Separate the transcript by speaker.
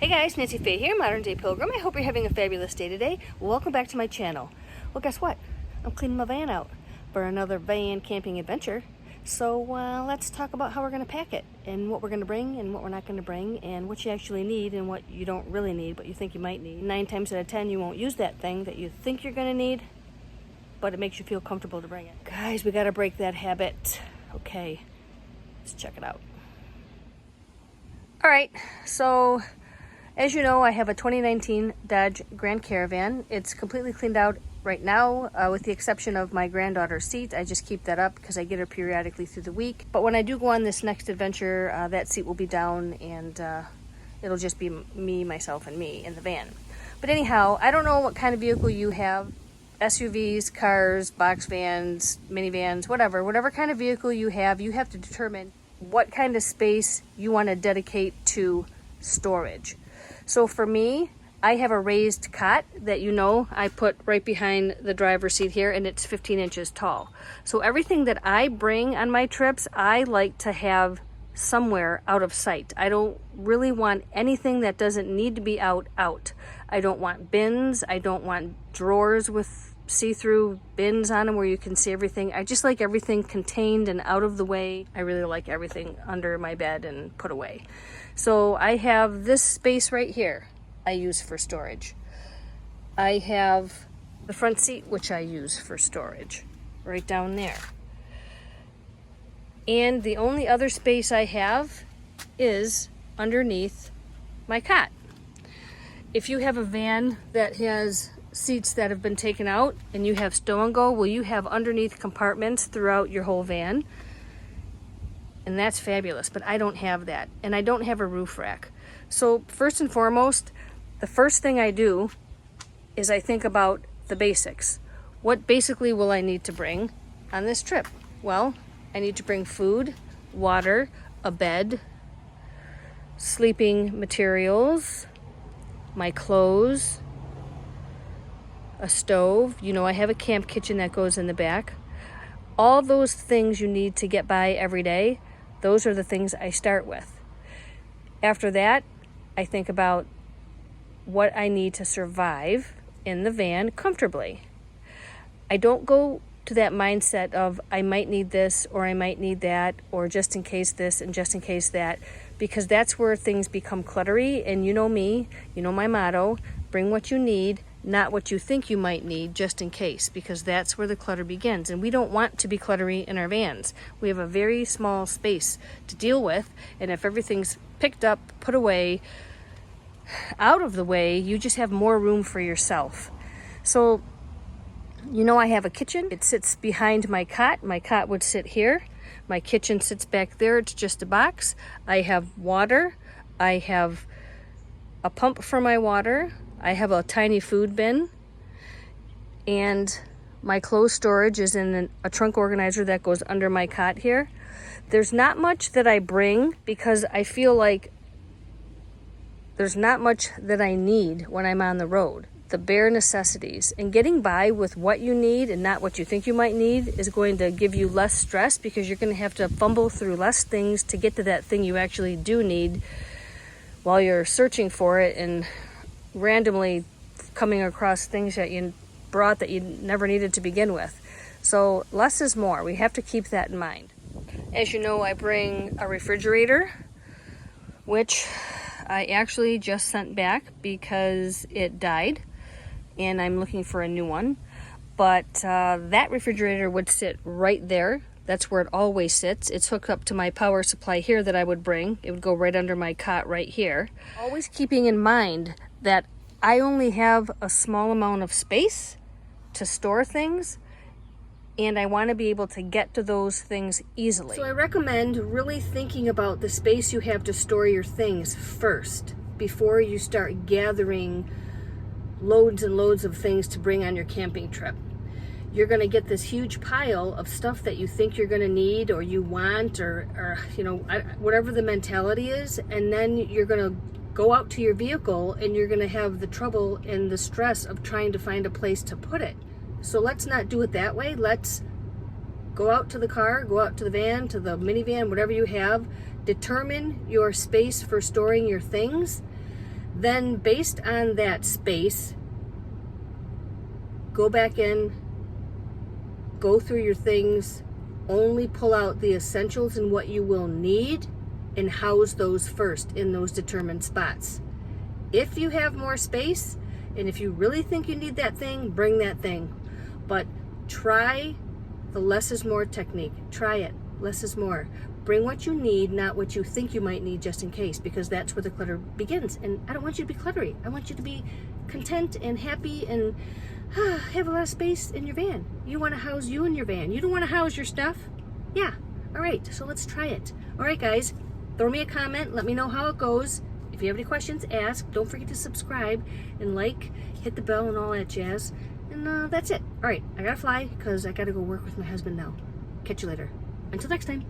Speaker 1: Hey guys, Nancy Faye here, Modern Day Pilgrim. I hope you're having a fabulous day today. Welcome back to my channel. Well, guess what? I'm cleaning my van out for another van camping adventure. So let's talk about how we're going to pack it and what we're going to bring and what we're not going to bring and what you actually need and what you don't really need but you think you might need. 9 times out of 10 you won't use that thing that you think you're going to need, but it makes you feel comfortable to bring it. Guys, we got to break that habit. Okay, let's check it out. All right, so as you know, I have a 2019 Dodge Grand Caravan. It's completely cleaned out right now, with the exception of my granddaughter's seat. I just keep that up because I get her periodically through the week. But when I do go on this next adventure, that seat will be down and it'll just be me, myself, and me in the van. But anyhow, I don't know what kind of vehicle you have. SUVs, cars, box vans, minivans, whatever kind of vehicle you have to determine what kind of space you want to dedicate to storage. So for me, I have a raised cot that I put right behind the driver's seat here, and it's 15 inches tall. So everything that I bring on my trips, I like to have somewhere out of sight. I don't really want anything that doesn't need to be out. I don't want bins. I don't want drawers with see-through bins on them where you can see everything. I just like everything contained and out of the way. I really like everything under my bed and put away. So I have this space right here I use for storage. I have the front seat, which I use for storage, right down there. And the only other space I have is underneath my cot. If you have a van that has seats that have been taken out and you have stow and go, well, you have underneath compartments throughout your whole van. And that's fabulous, but I don't have that. And I don't have a roof rack. So first and foremost, the first thing I do is I think about the basics. What basically will I need to bring on this trip? Well, I need to bring food, water, a bed, sleeping materials, my clothes, a stove. I have a camp kitchen that goes in the back. All those things you need to get by every day, those are the things I start with. After that, I think about what I need to survive in the van comfortably. I don't go to that mindset of I might need this or I might need that or just in case this and just in case that, because that's where things become cluttery. And you know me, you know my motto, bring what you need, not what you think you might need just in case, because that's where the clutter begins. And we don't want to be cluttery in our vans. We have a very small space to deal with, and if everything's picked up, put away, out of the way, you just have more room for yourself. So, I have a kitchen. It sits behind my cot. My cot would sit here. My kitchen sits back there. It's just a box. I have water. I have a pump for my water. I have a tiny food bin, and my clothes storage is in a trunk organizer that goes under my cot here. There's not much that I bring because I feel like there's not much that I need when I'm on the road. The bare necessities and getting by with what you need and not what you think you might need is going to give you less stress, because you're going to have to fumble through less things to get to that thing you actually do need while you're searching for it and randomly coming across things that you brought that you never needed to begin with. So less is more. We have to keep that in mind. As you know, I bring a refrigerator, which I actually just sent back because it died and I'm looking for a new one. But that refrigerator would sit right there. That's where it always sits. It's hooked up to my power supply here that I would bring. It would go right under my cot right here. Always keeping in mind that I only have a small amount of space to store things, and I want to be able to get to those things easily. So I recommend really thinking about the space you have to store your things first before you start gathering loads and loads of things to bring on your camping trip. You're going to get this huge pile of stuff that you think you're going to need or you want or whatever the mentality is, and then you're going to go out to your vehicle and you're going to have the trouble and the stress of trying to find a place to put it. So let's not do it that way. Let's go out to the car, go out to the van, to the minivan, whatever you have. Determine your space for storing your things. Then based on that space, go back in, go through your things, only pull out the essentials and what you will need, and house those first in those determined spots. If you have more space, and if you really think you need that thing, bring that thing. But try the less is more technique. Try it. Less is more. Bring what you need, not what you think you might need just in case, because that's where the clutter begins. And I don't want you to be cluttery. I want you to be content and happy and have a lot of space in your van. You want to house you in your van. You don't want to house your stuff? Yeah. All right. So let's try it. All right, guys. Throw me a comment. Let me know how it goes. If you have any questions, ask. Don't forget to subscribe and like, hit the bell and all that jazz. And that's it. All right. I got to fly because I got to go work with my husband now. Catch you later. Until next time.